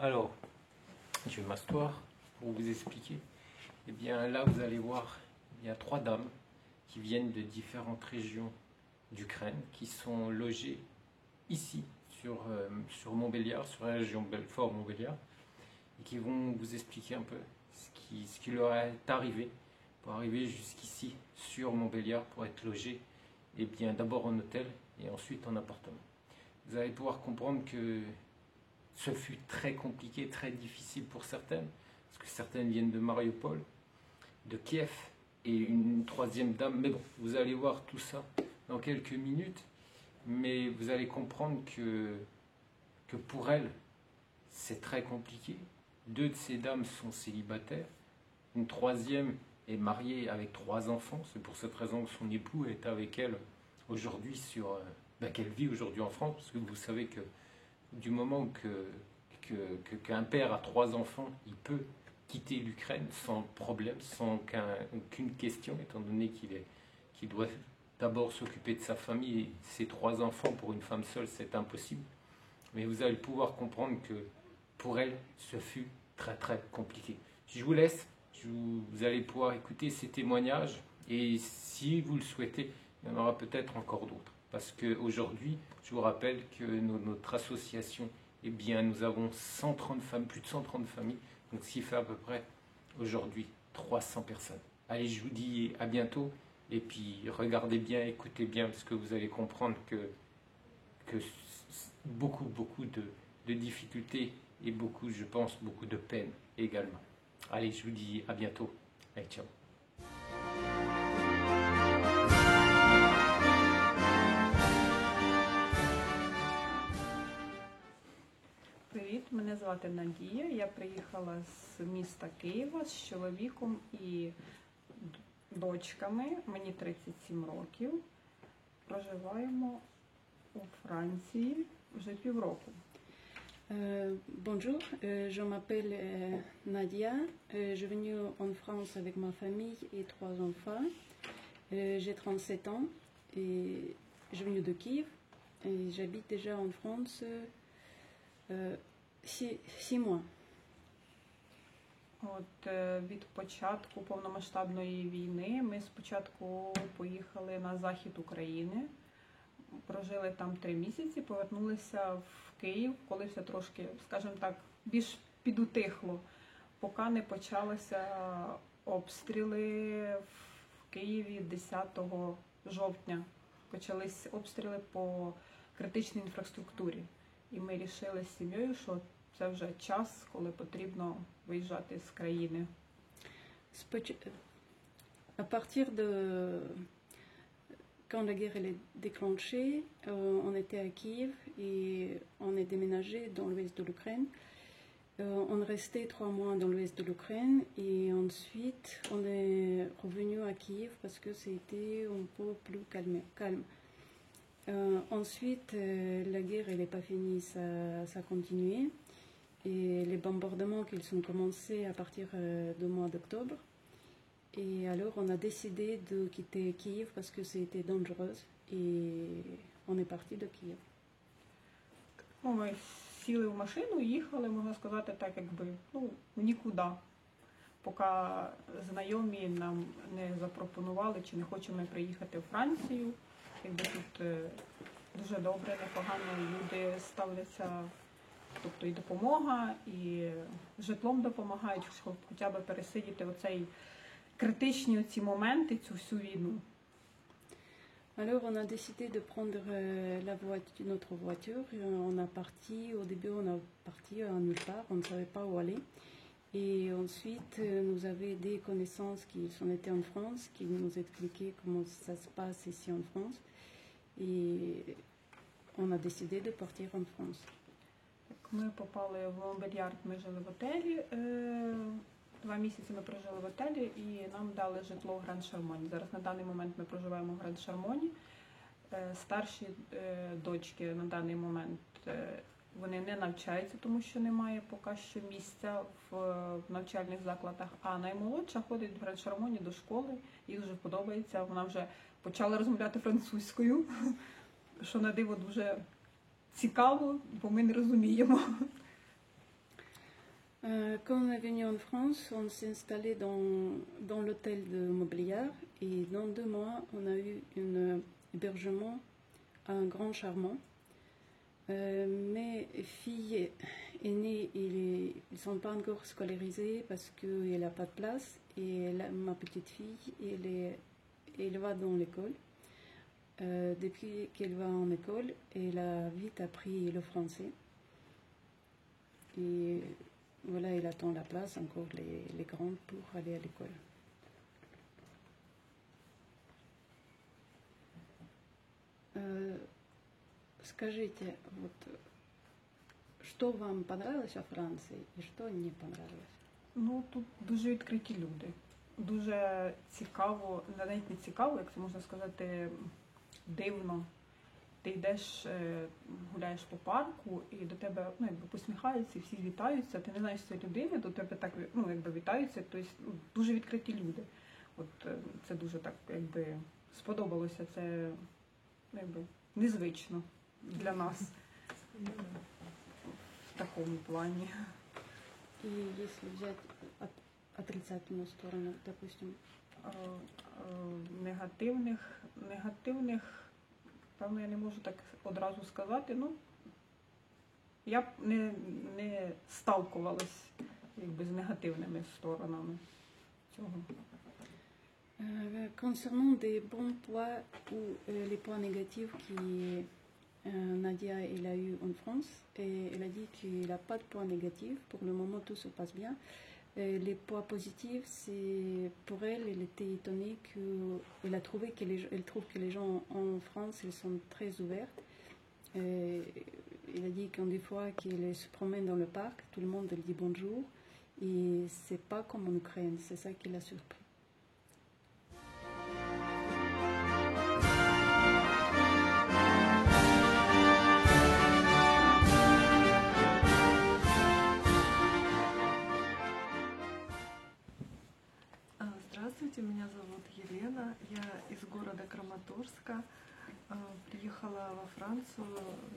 Alors, je vais m'asseoir pour vous expliquer. Eh bien, là, vous allez voir, il y a 3 dames qui viennent de différentes régions d'Ukraine, qui sont logées ici, sur Montbéliard, sur la région Belfort-Montbéliard, et qui vont vous expliquer un peu ce qui leur est arrivé pour arriver jusqu'ici, sur Montbéliard, pour être logées, eh bien, d'abord en hôtel et ensuite en appartement. Vous allez pouvoir comprendre que ce fut très compliqué, très difficile pour certaines, parce que certaines viennent de Mariupol, de Kiev, et une 3e dame. Mais bon, vous allez voir tout ça dans quelques minutes, mais vous allez comprendre que pour elles, c'est très compliqué. 2 de ces dames sont célibataires, une 3e est mariée avec 3 enfants, c'est pour cette raison que son époux est avec elle aujourd'hui qu'elle vit aujourd'hui en France, parce que vous savez que du moment qu'un père a 3 enfants, il peut quitter l'Ukraine sans problème, sans aucune question, étant donné qu'il doit d'abord s'occuper de sa famille et ses 3 enfants. Pour une femme seule, c'est impossible. Mais vous allez pouvoir comprendre que pour elle, ce fut très très compliqué. Je vous laisse, vous allez pouvoir écouter ces témoignages et si vous le souhaitez, il y en aura peut-être encore d'autres. Parce qu'aujourd'hui, je vous rappelle que notre association, eh bien, nous avons 130 femmes, plus de 130 familles, donc ce qui fait à peu près aujourd'hui 300 personnes. Allez, je vous dis à bientôt, et puis regardez bien, écoutez bien, parce que vous allez comprendre que beaucoup de difficultés et beaucoup, je pense, beaucoup de peine également. Allez, je vous dis à bientôt. Allez, ciao. Привіт, мене звати Надія. Я приїхала з міста Києва з чоловіком і дочками. Мені 37 років. Проживаємо у Франції вже півроку. Bonjour, je m'appelle Nadia. Je suis venue en France avec ma famille et 3 enfants. J'ai 37 ans et je suis venue de Kiev. Et j'habite déjà en France 6 mois. От від початку повномасштабної війни ми спочатку поїхали на захід України, прожили там 3 місяці, повернулися в Київ, коли все трошки, скажімо так, більш підутихло, поки не почалися обстріли в Києві 10 жовтня. Почались обстріли по критичній інфраструктурі. І ми вирішили з сім'єю, що це вже час, коли потрібно виїжджати з країни. À partir de quand la guerre elle est déclenchée, on était à Kiev et on est déménagé dans l'ouest de l'Ukraine. On est resté 3 mois dans l'ouest de l'Ukraine et ensuite on est revenu à Kiev parce que c'était un peu plus calme. Ensuite, la guerre elle n'est pas finie, ça a continué. Et les bombardements qu'ils ont commencé à partir du mois d'octobre. Et alors on a décidé de quitter Kiev parce que c'était dangereux et on est parti de Kiev. Ми сіли в машину і їхали, можна сказати, так якби, в нікуди. Поки знайомі нам не запропонували, чи не хочемо ми приїхати в Францію. Якби тут дуже добре, непогано люди ставляться, тобто і допомога, і житлом допомагають, щоб хоча б пересидіти оцей критичні оці моменти, цю всю війну. Alors on a décidé de prendre notre voiture. Au début on a parti à nulle part, on ne savait pas où aller. Et ensuite nous avions des connaissances qui sont été en France, qui nous expliquaient comment ça se passe ici en France. Et on a décidé de partir en France. Ми попали в Монбельярд, ми жили в готелі. 2 місяці ми прожили в готелі і нам дали житло в Гранд-Шармоні. Зараз на даний момент ми проживаємо в Гранд-Шармоні. Старші дочки на даний момент вони не навчаються, тому що немає поки що місця в навчальних закладах. А наймолодша ходить в Гранд-Шармоні до школи, їй дуже подобається. Вона вже почала розмовляти французькою, що на диво дуже цікаво, бо ми не розуміємо. Quand on est venu en France, on s'est installé dans l'hôtel de Mobiliar et dans 2 mois, on a eu un hébergement à un grand charmant. Mes filles aînées, ils ne sont pas encore scolarisées parce qu'elle n'a pas de place et ma petite fille, elle va dans l'école. Depuis qu'elle va en école, elle a vite appris le français. Et voilà, elle attend la place, encore les grandes, pour aller à l'école. Скажите, вот, что вам понравилось во Франции и что не понравилось? Ну, тут дуже відкриті люди. Дуже цікаво, навіть не цікаво, як це можна сказати, дивно. Ти йдеш, гуляєш по парку, і до тебе посміхаються, всі вітаються, ти не знаєш цієї людини, до тебе так вітаються, тобто дуже відкриті люди. От це дуже так сподобалося, це незвично для нас в такому плані. И если взять отрицательную сторону, допустим? Негативних, певно, я не можу так одразу сказати. Ну, я б не сталкувалась з негативними сторонами цього. Concernant des bons points ou les points négatifs Nadia elle a eu en France, et elle a dit qu'il n'a pas de points négatifs. Pour le moment, tout se passe bien. Les points positifs, c'est pour elle, elle était étonnée elle trouve que les gens en France, ils sont très ouverts. Elle a dit qu'en des fois qu'elle se promène dans le parc, tout le monde elle dit bonjour, et c'est pas comme en Ukraine. C'est ça qui l'a surpris. Здравствуйте, меня зовут Елена, я из города Краматорска, приехала во Францию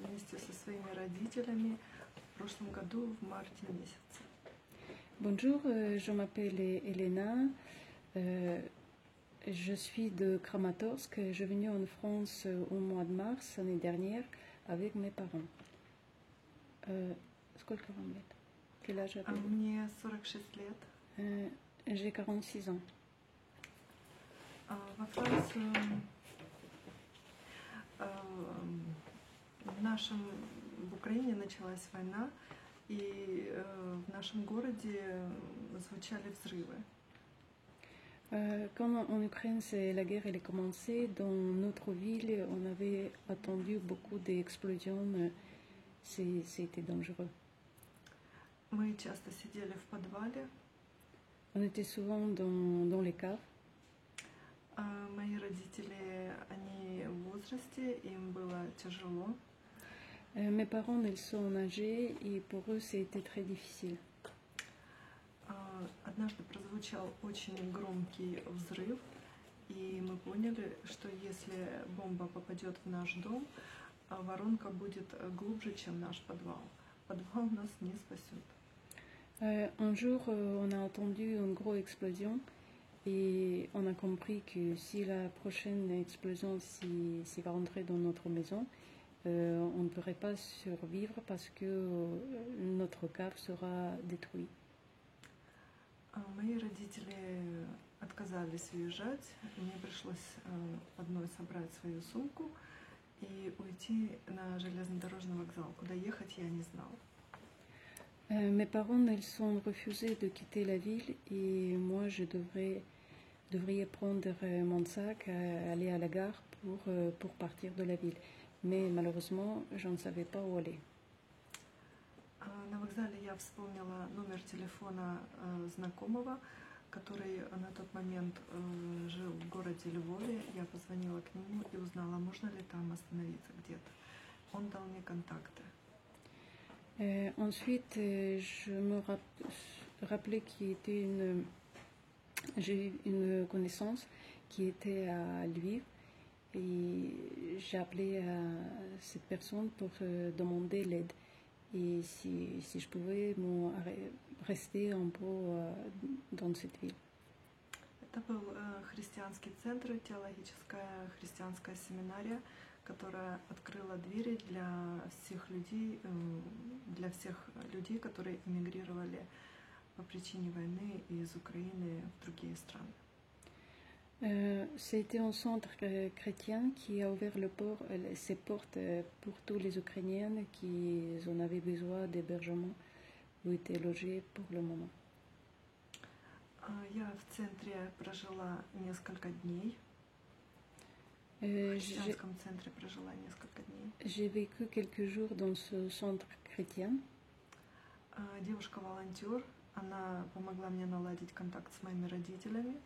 вместе со своими родителями в прошлом году в марте месяце. Bonjour, je m'appelle Elena, je suis de Kramatorsk, je suis venue en France au mois de mars l'année dernière avec mes parents. Сколько вам лет? Quel âge avez-vous? Мне 46 лет. J'ai 46 ans. Во Францию в Украине началась война, и в нашем городе звучали взрывы. Quand en Ukraine la guerre elle est commencée, dans notre ville, on avait attendu beaucoup d'explosions. C'était dangereux. Мы часто сидели в подвале. On était souvent dans les caves. Мои родители, они в возрасте, им было тяжело. Mes parents, ils sont âgés, et pour eux, c'était très difficile. Однажды прозвучал очень громкий взрыв, и мы поняли, что если бомба попадет в наш дом, воронка будет глубже, чем наш подвал. Подвал нас не спасет. Un jour, on a entendu une grosse explosion et on a compris que si la prochaine explosion va rentrer dans notre maison, on ne pourrait pas survivre parce que notre cave sera détruite. Мои родители отказались уезжать. Мне пришлось одной собрать свою сумку и уйти на железнодорожный вокзал. Куда ехать, я не знала. Mes parents, ils sont refusés de quitter la ville et moi, je devrais prendre mon sac, aller à la gare pour partir de la ville. Mais malheureusement, je ne savais pas où aller. На вокзале я вспомнила номер телефона знакомого, который на тот момент жил в городе Львове. Я позвонила к нему и узнала, можно ли там остановиться где-то. Он дал мне контакты. Ensuite, je me rappelais j'ai eu une connaissance qui était à Lviv et j'ai appelé à cette personne pour demander l'aide. et si je pouvais rester un peu dans cette ville. Это был христианский центр, теологическая христианская семинария, которая открыла двери для всех людей, которые эмигрировали по причине войны из Украины в другие страны. C'était un centre chrétien qui a ouvert ses portes pour tous les Ukrainiens qui en avaient besoin d'hébergement ou étaient logés pour le moment. Я в центре прожила несколько дней. В христианском центре прожила несколько дней. J'ai vécu quelques jours dans ce centre chrétien. Девушка-волонтер, она помогла мне наладить контакт с моими родителями,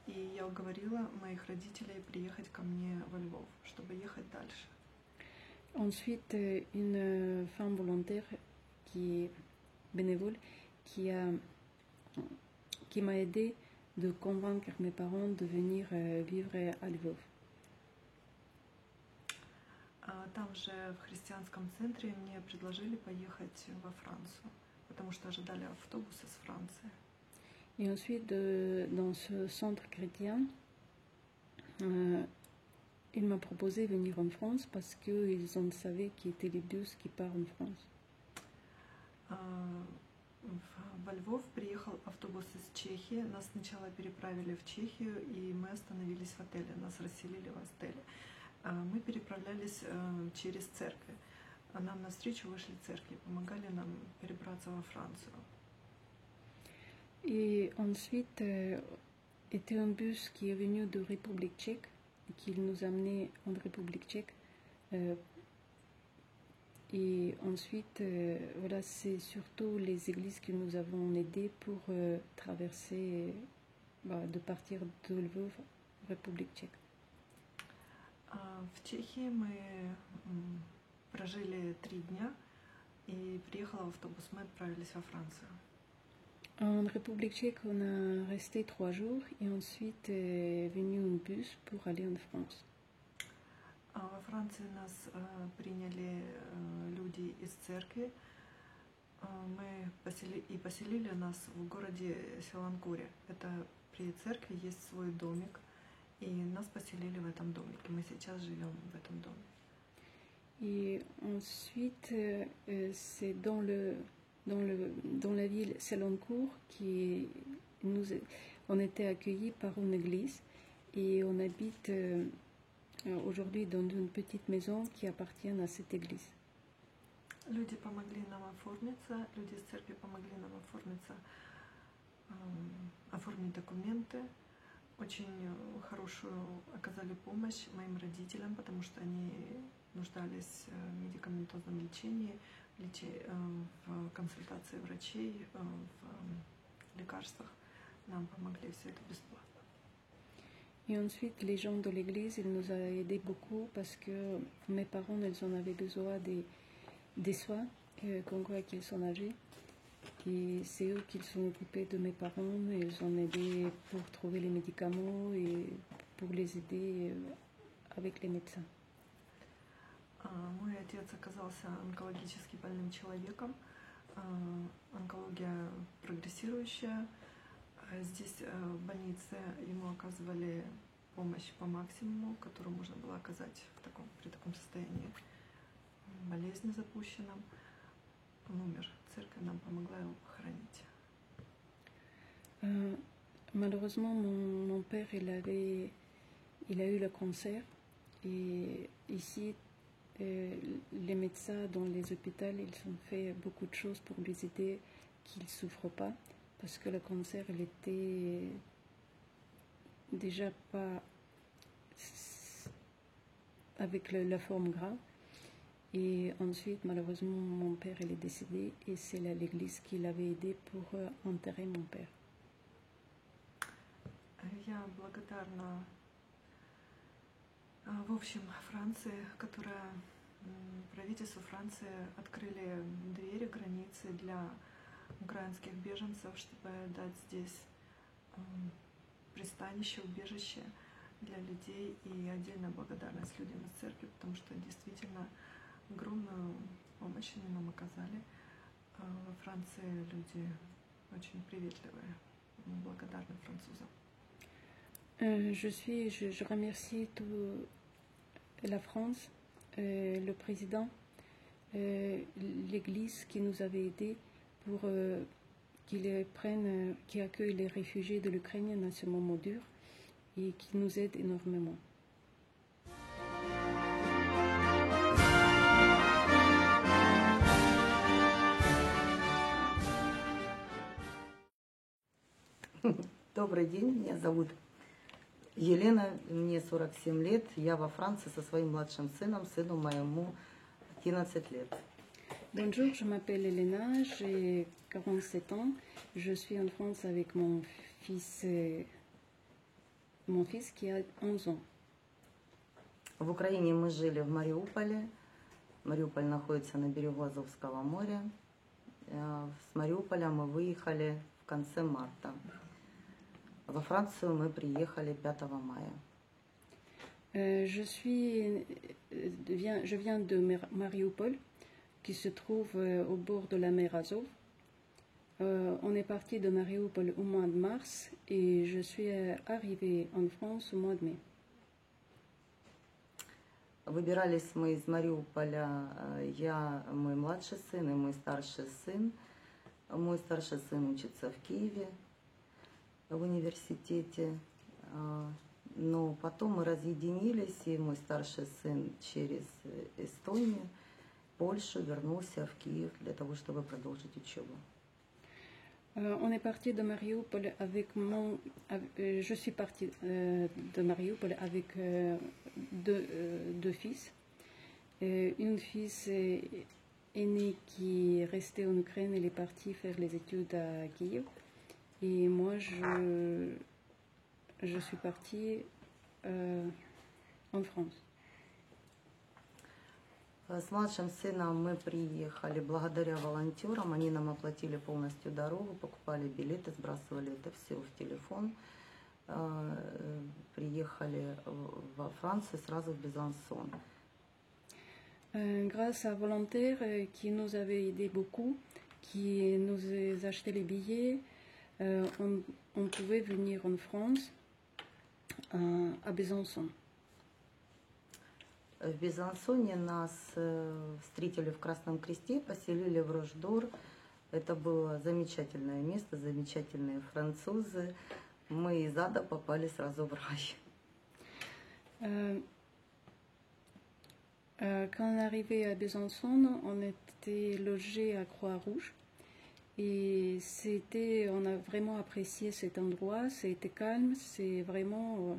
и я уговорила моих родителей приехать ко мне во Львов, чтобы ехать дальше. Ensuite, une femme volontaire bénévole qui m'a aidé de convaincre mes parents de venir vivre à Lvov. Там же в христианском центре мне предложили поехать во Францию, потому что ожидали автобус из Франции. Et ensuite, dans ce centre chrétien, il m'a proposé de venir en France parce qu'ils en savaient qui étaient les bus qui partent en France. Во Львов приехал автобус из Чехии. Нас сначала переправили в Чехию, и мы остановились в отеле. Нас расселили в отеле. Мы переправлялись через церковь. Нам навстречу вышли церкви, помогали нам перебраться во Францию. Et ensuite, était un bus qui est venu de République tchèque, qui nous amenait en République tchèque. Et ensuite, voilà, c'est surtout les églises que nous avons aidées pour traverser, de partir de Lvov, République tchèque. В Чехии мы прожили 3 дня, и приехал автобус, мы отправились во Францию. En République tchèque, on a resté 3 jours et ensuite est venu un bus pour aller en France. Во Франции нас приняли люди из церкви. Мы поселили нас в городе Селанкуре. Это при церкви есть свой домик, и нас поселили в этом домике. Мы сейчас живем в этом доме. Et ensuite, c'est dans la ville Seloncourt on était accueillis par une église et on habite aujourd'hui dans une petite maison qui appartient à cette église. Люди помогли нам оформиться, люди из церкви помогли нам оформить документы. Очень хорошую оказали помощь моим родителям, потому что они нуждались в медикаментозном лечении, в консультации врачей, в лекарствах. Нам помогли все это бесплатно. Et ensuite, les gens de l'église, ils nous ont aidés beaucoup parce que mes parents, ils en avaient besoin des soins, qu'on voit qu'ils sont âgés. Et c'est eux qui sont occupés de mes parents, ils ont aidé pour trouver les médicaments et pour les aider avec les médecins. Мой отец оказался онкологически больным человеком. Онкология прогрессирующая. Здесь в больнице ему оказывали помощь по максимуму, которую можно было оказать при таком состоянии болезни запущенном. Он умер. Церковь нам помогла его похоронить. Malheureusement, mon père, il a eu le cancer. Et ici, les médecins dans les hôpitaux, ils ont fait beaucoup de choses pour lui aider qu'il ne souffre pas. Parce que le cancer, il était déjà pas avec la forme grave. Et ensuite, malheureusement, mon père, il est décédé et c'est l'église qui l'avait aidé pour enterrer mon père. Я благодарна, в общем, Франции, правительство Франции открыли двери, границы для украинских беженцев, чтобы дать здесь пристанище, убежище для людей. И отдельная благодарность людям из церкви, потому что действительно огромную помощь они нам оказали. Во Франции люди очень приветливые, благодарны французам. Je remercie tout la France, le président, l'Église qui nous avait aidés pour qui accueillent les réfugiés de l'Ukraine à ce moment dur et qui nous aident énormément. Добрый день, меня зовут Елена, мне 47 лет, я во Франции со своим младшим сыном, сыну моему 11 лет. Bonjour, je m'appelle Elena, j'ai 47 ans, je suis en France avec mon fils qui a 11 ans. В Украине мы жили в Мариуполе. Мариуполь находится на берегу Азовского моря. С Мариуполя мы выехали в конце марта. Во Францию мы приехали 5 мая. Je viens de Mariupol, qui se trouve au bord de la mer Azov. On est parti de Mariupol au mois de mars et je suis arrivée en France au mois de mai. Выбирались мы из Мариуполя, я, мой младший сын и мой старший сын. Мой старший сын учится в Киеве, в университете. Но потом мы разъединились, и мой старший сын через Эстонию, Польшу вернулся в Киев для того, чтобы продолжить учебу. On est parti de Mariupol avec je suis partie de Mariupol avec deux fils. Une fille aînée qui est restée en Ukraine, elle est partie faire les études à Kiev. Et moi, je suis partie en France. С младшим сыном мы приехали благодаря волонтерам. Они нам оплатили полностью дорогу, покупали билеты, сбрасывали это все в телефон. Приехали во Францию сразу в Безансон. Grâce à volontaires qui nous avaient aidé beaucoup, qui nous a acheté les billets, on pouvait venir en France à Besançon. В Безансоне нас встретили в Красном Кресте, поселили в Рождор. Это было замечательное место, замечательные французы. Мы из ада попали сразу в рай. Quand on est arrivé à Besançon, on était logé à Croix-Rouge. Et on a vraiment apprécié cet endroit, c'était calme, c'est vraiment...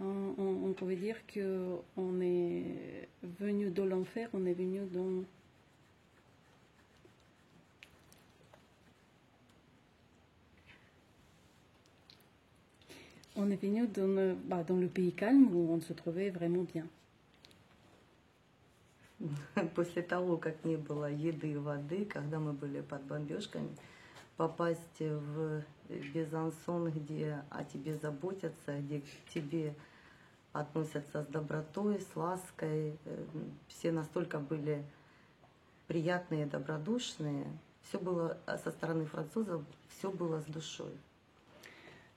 On pouvait dire qu'on est venu de l'enfer, on est venu dans... On est venu dans le pays calme où on se trouvait vraiment bien. После того, как не было еды и воды, когда мы были под бомбежками, попасть в Безансон, где о тебе заботятся, где к тебе относятся с добротой, с лаской, все настолько были приятные, добродушные, все было со стороны французов, все было с душой.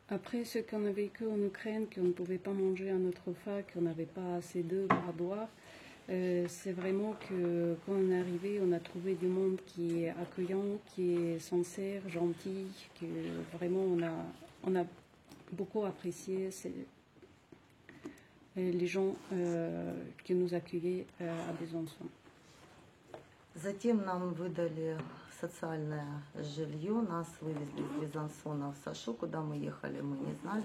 Après ce qu'on a vécu en Ukraine, qu'on ne pouvait pas manger à notre faim, qu'on n'avait pas assez d'eau à boire, c'est vraiment que quand on est arrivé, on a trouvé du monde qui est accueillant, qui est sincère, gentil, que vraiment on a beaucoup apprécié les gens qui nous accueillaient à Besançon. Затем нам выдали социальное жилье, нас вывезли из Безансона в Сашу, куда мы ехали, мы не знали,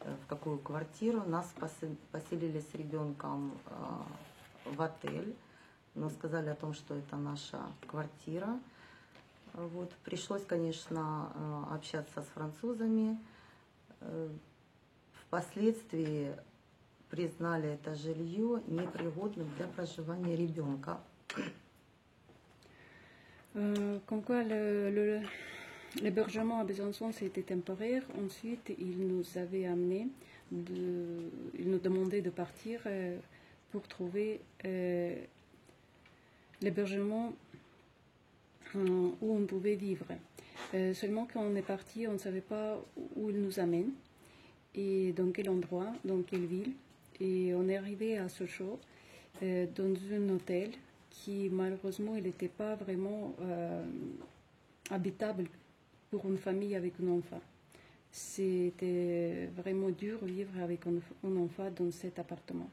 в какую квартиру. Нас поселили с ребенком в отель, но сказали о том, что это наша квартира. Вот. Пришлось, конечно, общаться с французами. Впоследствии признали это жилье непригодным для проживания ребенка. Comme quoi l'hébergement à Besançon c'était temporaire. Ensuite, ils nous avaient amené, ils nous demandaient de partir pour trouver l'hébergement où on pouvait vivre. Seulement quand on est parti, on ne savait pas où il nous amène et dans quel endroit, dans quelle ville. Et on est arrivé à Sochaux dans un hôtel qui malheureusement il n'était pas vraiment habitable pour une famille avec un enfant. C'était vraiment dur vivre avec un enfant dans cet appartement.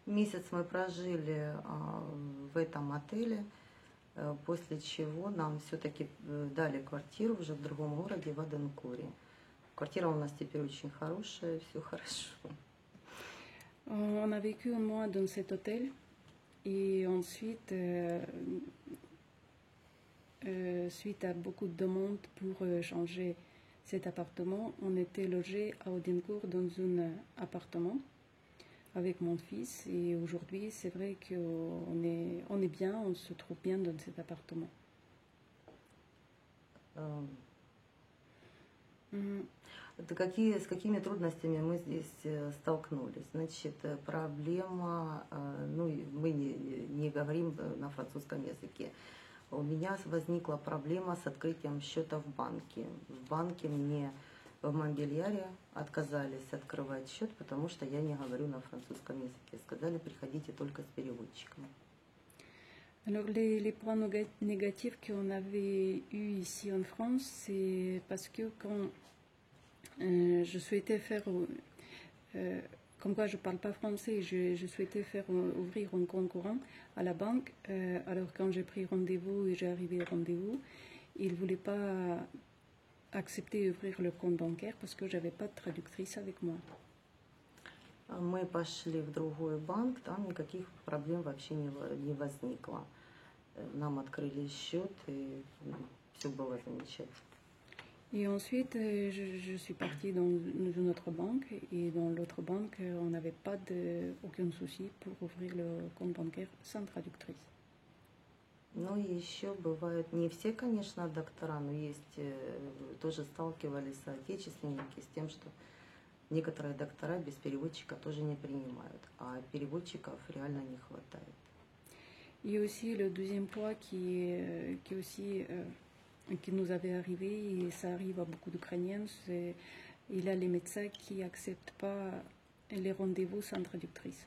Месяц мы прожили в этом отеле, после чего нам все-таки дали квартиру уже в другом городе, в Аденкуре. Квартира у нас теперь очень хорошая, все хорошо. On a vécu un mois dans cet hôtel et ensuite, suite à beaucoup de demandes pour changer cet appartement, on était logé à Audincourt dans un appartement avec mon fils et aujourd'hui c'est vrai qu'on est bien, on se trouve bien dans cet appartement. С какими трудностями мы здесь столкнулись? Значит, проблема, мы не говорим на французском языке. У меня возникла проблема с открытием счета в банке. В банке мне в Монбельяре отказались открывать счет, потому что я не говорю на французском языке. Сказали, приходите только с переводчиком. Alors les points négatifs qu'on avait eu ici en France, c'est parce que quand je souhaitais faire, comme quoi je ne parle pas français, je souhaitais faire ouvrir un compte courant à la banque. Alors quand j'ai pris rendez-vous et j'ai arrivé au rendez-vous, ils ne voulaient pas accepter d'ouvrir le compte bancaire parce que je n'avais pas de traductrice avec moi. Мы пошли в другой банк, там никаких проблем вообще не возникло. Нам открыли счет, и все было замечательно. Et ensuite, je suis partie dans une autre banque, et dans l'autre banque, on n'avait pas aucun souci pour ouvrir le compte bancaire sans traductrice. Ну и еще бывают, не все, конечно, доктора, но есть, тоже сталкивались соотечественники с тем, что некоторые доктора без переводчика тоже не принимают, а переводчиков реально не хватает. Il y a aussi le deuxième point qui nous avait arrivé, et ça arrive à beaucoup d'Ukrainiens, il y a les médecins qui n'acceptent pas les rendez-vous sans traductrice.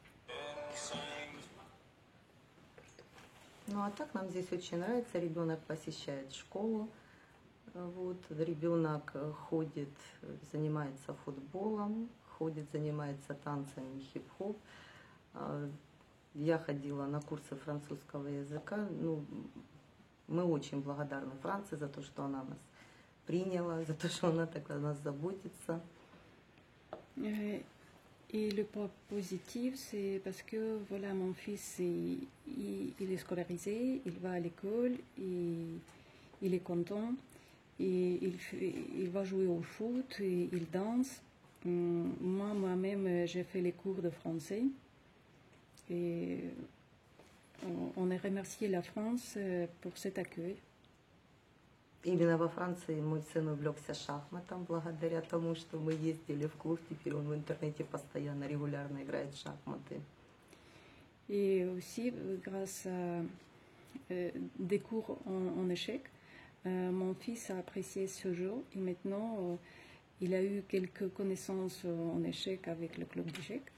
Ну а так нам здесь очень нравится, ребенок посещает школу, вот, ребенок ходит, занимается футболом, ходит, занимается танцами, хип-хоп. Я ходила на курсы французского языка. Ну, мы очень благодарны Франции за то, что она нас приняла, за то, что она так о нас заботится. Et le point positif, c'est parce que voilà, mon fils, il est scolarisé, il va à l'école, il est content, et il va jouer au foot, et il danse. Moi-même, j'ai fait les cours de français. Et on a remercié la France pour cet accueil. Именно во Франции мой сын увлекся шахматом, благодаря тому, что мы ездили в клуб. Теперь он в интернете постоянно, регулярно играет в шахматы. Et aussi, grâce à des cours en échec, mon fils a apprécié ce jeu et maintenant il a eu quelques connaissances en échec avec le club d'échecs.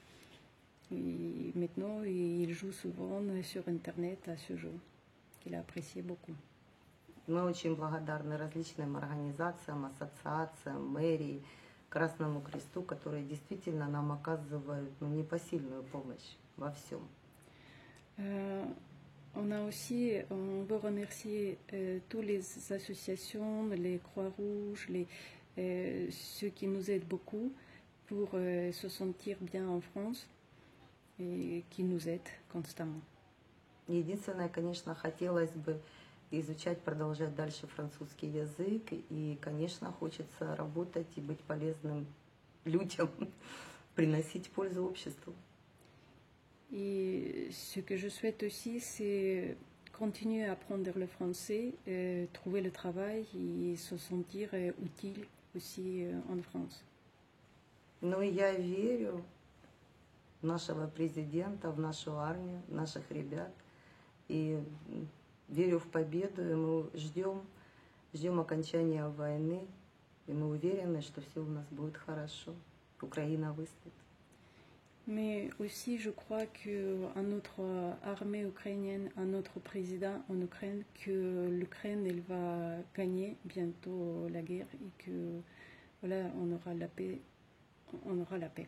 Et maintenant, il joue souvent sur Internet à ce jeu, qu'il a apprécié beaucoup. Мы очень благодарны различным организациям, ассоциациям, мэрии, Красному Кресту, которые действительно нам оказывают непосильную помощь во всем. On veut remercier toutes les associations, les Croix-Rouges, ceux qui nous aident beaucoup pour se sentir bien en France et qui nous aident constamment. Единственное, конечно, хотелось бы изучать, продолжать дальше французский язык. И, конечно, хочется работать и быть полезным людям, приносить пользу обществу. Et ce que je souhaite aussi, c'est continuer à apprendre le français, trouver le travail et se sentir utile aussi en France. Ну и я верю в нашего президента, в нашу армию, в наших ребят. И И верю в победу, и мы ждем окончания войны, и мы уверены, что все у нас будет хорошо. Украина выстоит. Mais aussi, je crois qu'à notre armée ukrainienne, à notre président en Ukraine, que l'Ukraine, elle va gagner bientôt la guerre et que voilà, on aura la paix. On aura la paix.